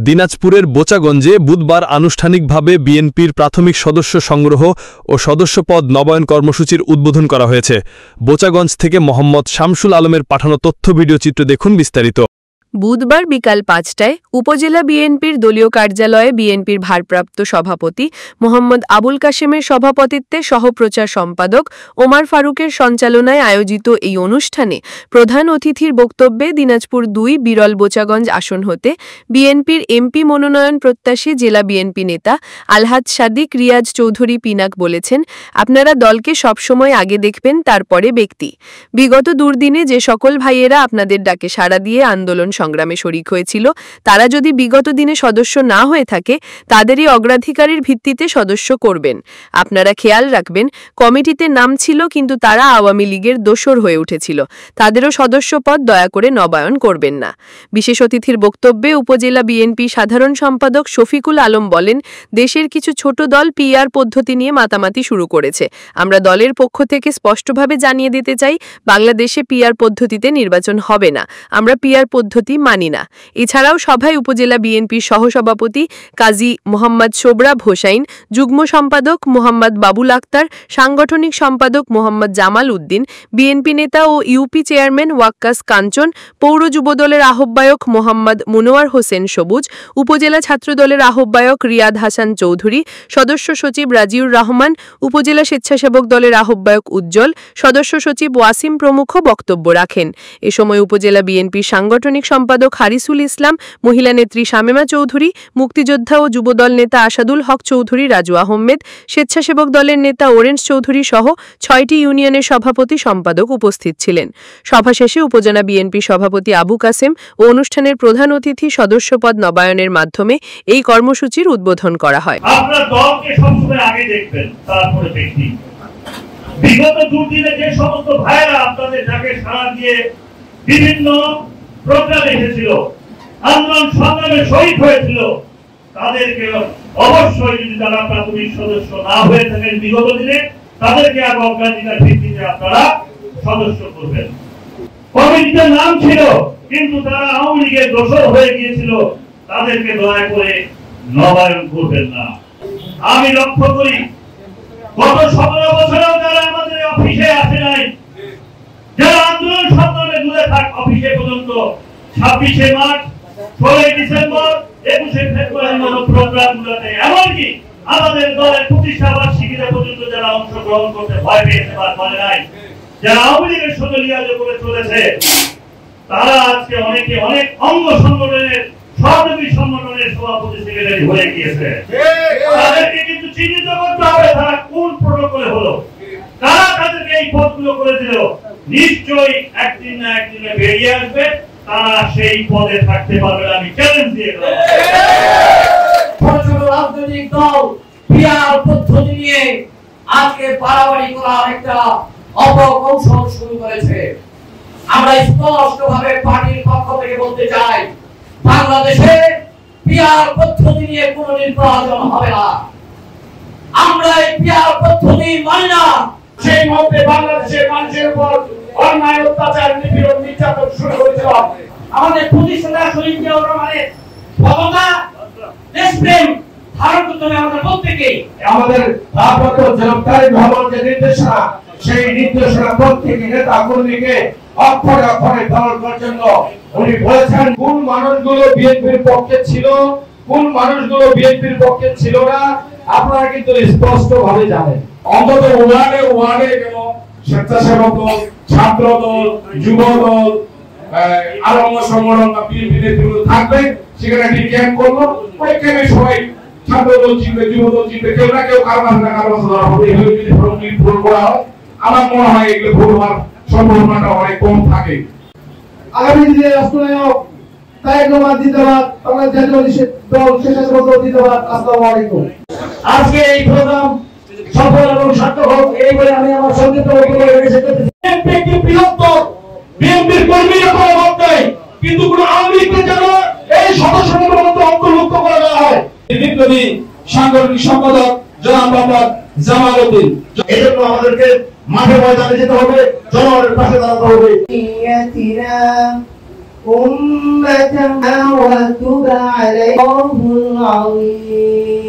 দিনাজপুরের বোচাগঞ্জে বুধবার আনুষ্ঠানিকভাবে বিএনপির প্রাথমিক সদস্য সংগ্রহ ও সদস্যপদ নবায়ন কর্মসূচির উদ্বোধন করা হয়েছে। বোচাগঞ্জ থেকে মোহাম্মদ শামসুল আলমের পাঠানো তথ্য ভিডিও চিত্র দেখুন বিস্তারিত। বুধবার বিকাল ৫টায় উপজেলা বিএনপির দলীয় কার্যালয়ে বিএনপির ভারপ্রাপ্ত সভাপতি মোহাম্মদ আবুল কাশেমের সভাপতিত্বে সহপ্রচার সম্পাদক ওমর ফারুকের সঞ্চালনায় আয়োজিত এই অনুষ্ঠানে প্রধান অতিথির বক্তব্যে দিনাজপুর ২ বিরল বোচাগঞ্জ আসন হতে বিএনপির এমপি মনোনয়ন প্রত্যাশী জেলা বিএনপি নেতা আলহাজ সাদিক রিয়াজ চৌধুরী পিনাক বলেছেন, আপনারা দলকে সবসময় আগে দেখবেন, তারপরে ব্যক্তি। বিগত দুর্দিনে যে সকল ভাইয়েরা আপনাদের ডাকে সাড়া দিয়ে আন্দোলন সংগ্রামে শরিক হয়েছিল, তারা যদি বিগত দিনে সদস্য না হয়ে থাকে, তাদেরই অগ্রাধিকারের ভিত্তিতে সদস্য করবেন। আপনারা খেয়াল রাখবেন, কমিটিতে নাম ছিল কিন্তু তারা আওয়ামী লীগের দোসর হয়ে উঠেছিল, তাদেরও সদস্যপদ দয়া করে নবায়ন করবেন না। বিশেষ অতিথির বক্তব্যে উপজেলা বিএনপি সাধারণ সম্পাদক শফিকুল আলম বলেন, দেশের কিছু ছোট দল পিআর পদ্ধতি নিয়ে মাতামাতি শুরু করেছে। আমরা দলের পক্ষ থেকে স্পষ্টভাবে জানিয়ে দিতে চাই, বাংলাদেশে পিআর পদ্ধতিতে নির্বাচন হবে না। আমরা পিআর পদ্ধতি মানি না। এছাড়াও সভায় উপজেলা বিএনপির সহসভাপতি কাজী মোহাম্মদ সোবরাব হোসাইন, যুগ্ম সম্পাদক মোহাম্মদ বাবুল আক্তার, সাংগঠনিক সম্পাদক মোহাম্মদ জামাল উদ্দিন, বিএনপি নেতা ও ইউপি চেয়ারম্যান ওয়াক্কাস কাঞ্চন, পৌর যুবদলের আহ্বায়ক মোহাম্মদ মুনোয়ার হোসেন সবুজ, উপজেলা ছাত্রদলের আহ্বায়ক রিয়াদ হাসান চৌধুরী, সদস্য সচিব রাজিউর রহমান, উপজেলা স্বেচ্ছাসেবক দলের আহ্বায়ক উজ্জ্বল, সদস্য সচিব ওয়াসিম প্রমুখ বক্তব্য রাখেন। এ সময় উপজেলা বিএনপির সাংগঠনিক সম্পাদক হারিসুল ইসলাম, মহিলা নেত্রী শামেমা চৌধুরী, মুক্তিযোদ্ধা ও যুবদল নেতা আসাদুল হক চৌধুরী, রাজু আহমেদ, স্বেচ্ছাসেবক দলের নেতা ওরেঞ্জ চৌধুরী সহ ৬টি ইউনিয়নের সভাপতি সম্পাদক উপস্থিত ছিলেন। সভা শেষে উপজেলা বিএনপি সভাপতি আবু কাসেম ও অনুষ্ঠানের প্রধান অতিথি সদস্যপদ নবায়নের মাধ্যমে এই কর্মসূচির উদ্বোধন করা হয়। আপনারা দলকে সবসময় আগে দেখবেন, তারপরে ব্যক্তি। বিগত দুর্দিনে যে সমস্ত ভাইরা আপনাদের ডাকে সাড়া দিয়ে বিভিন্ন প্রোগ্রাম এসেছিল, আন্দোলন সংগ্রামে শহীদ হয়েছিল, তাদেরকে অবশ্যই যদি তারা প্রাথমিক সদস্য না হয়ে থাকেন বিগত দিনে, তাদেরকে আগে অগ্রাধিকার ভিত্তিতে আপনারা সদস্য করবেন। কমিটিতে নাম ছিল কিন্তু তারা আওয়ামী লীগের দোসর হয়ে গিয়েছিল, তাদেরকে দয়া করে নবায়ন করবেন না। আমি লক্ষ্য করি গত 17 বছরেও যারা আমাদের অফিসে আসে নাই, যারা আন্দোলন সংগ্রামে দূরে থাক অফিসে পর্যন্ত 26শে মার্চ, 16ই ডিসেম্বর, 21শে ফেব্রুয়ারি মতো প্রোগ্রামগুলোতে, এমনকি আমাদের দলের প্রতিষ্ঠা বার্ষিকীতে পর্যন্ত যারা অংশগ্রহণ করতে ভয় পেয়েছে বা করে নাই, যারা আওয়ামী লীগের সঙ্গে লিয়াজো করে চলেছে, তারা আজকে অনেকে অনেক অঙ্গ সংগঠনের সহযোগী সংগঠনের সভাপতি সেক্রেটারি হয়ে গিয়েছে। তাদেরকে কিন্তু চিহ্নিত করতে হবে তারা কোন প্রোটোকলে হলো, কারা তাদেরকে এই পদগুলো করে দিল। নিশ্চয়ই একদিন না একদিনে বেরিয়ে আসবে, তারা সেই পদে থাকতে পারবে। আমি চ্যালেঞ্জ দিয়ে দিলাম। ছোট রাজনৈতিক দল পিআর পদ্ধতি নিয়ে আজকে বাড়াবাড়ি করার একটা অপকৌশল শুরু করেছে। আমরা স্পষ্টভাবে পার্টির পক্ষ থেকে বলতে চাই, বাংলাদেশে পিআর পদ্ধতি নিয়ে কোনো নির্বাচন হবে না। আমরা এই পিআর পদ্ধতি মানি না। সেই মধ্যে বাংলাদেশের মানুষের উপর অন্যায়, অত্যাচার, নিপীড়ন, নির্যাতন শুরু করেছিল। আমাদের প্রতিষ্ঠাতা শহীদ জিয়াউর রহমানের ক্ষমতা, দেশপ্রেম ধারণ করতে হবে আমাদের প্রত্যেকেই। আমাদের ভারপ্রাপ্ত জনতারি ভবন যে নির্দেশনা, সেই নির্দেশনা প্রত্যেক নেতা কর্মীকে অক্ষরে অক্ষরে পালন করার জন্য উনি বলেছেন। কোন মানুষগুলো বিএনপির পক্ষে ছিল, কোন মানুষগুলো বিএনপির পক্ষে ছিল না, আপনারা কিন্তু স্পষ্ট ভাবে জানেন। অন্তত ওয়ার্ডে ওয়ার্ডে কেন স্বেচ্ছাসেবক দল, ছাত্র দল, যুব দল, আরো অন্য সংগঠন বা বিএনপি নেতৃত্ব থাকবে, সেখানে একটি ক্যাম্প করলো। ওই ক্যাম্পে সবাই ছাত্র দল চিনবে, যুব দল চিনবে, কেউ না কেউ কারো না কারো ধরা হবে। এগুলো যদি ভুল করা হয়, আমার মনে হয় এগুলো ভুল হওয়ার সম্ভাবনাটা অনেক কম থাকে। আগামী দিনে রাষ্ট্রনায়ক তারেক রহমান জিন্দাবাদ, বাংলাদেশ জাতীয় দল স্বেচ্ছাসেবক দল জিন্দাবাদ। আসসালামু আলাইকুম। আজকে এই প্রোগ্রাম সফল এবং সার্থক হোক, এই বলে আমি আমার সংক্ষিপ্ত বক্তব্য শেষ করতেছি। বিএনপি বৃহত্তর, বিএনপির কর্মীরা কোনো মত নেই, কিন্তু কোন আওয়ামী লীগকে যেন এই সদস্যদের মধ্যে অন্তর্ভুক্ত করা দেওয়া হয়। বিপ্লবী সাংগঠনিক সম্পাদক জনাব মোহাম্মদ জামাল উদ্দিন। এজন্য আমাদেরকে মাঠে ময়দানে যেতে হবে, জনগণের পাশে দাঁড়াতে হবে। أمة وتب عليهم العظيم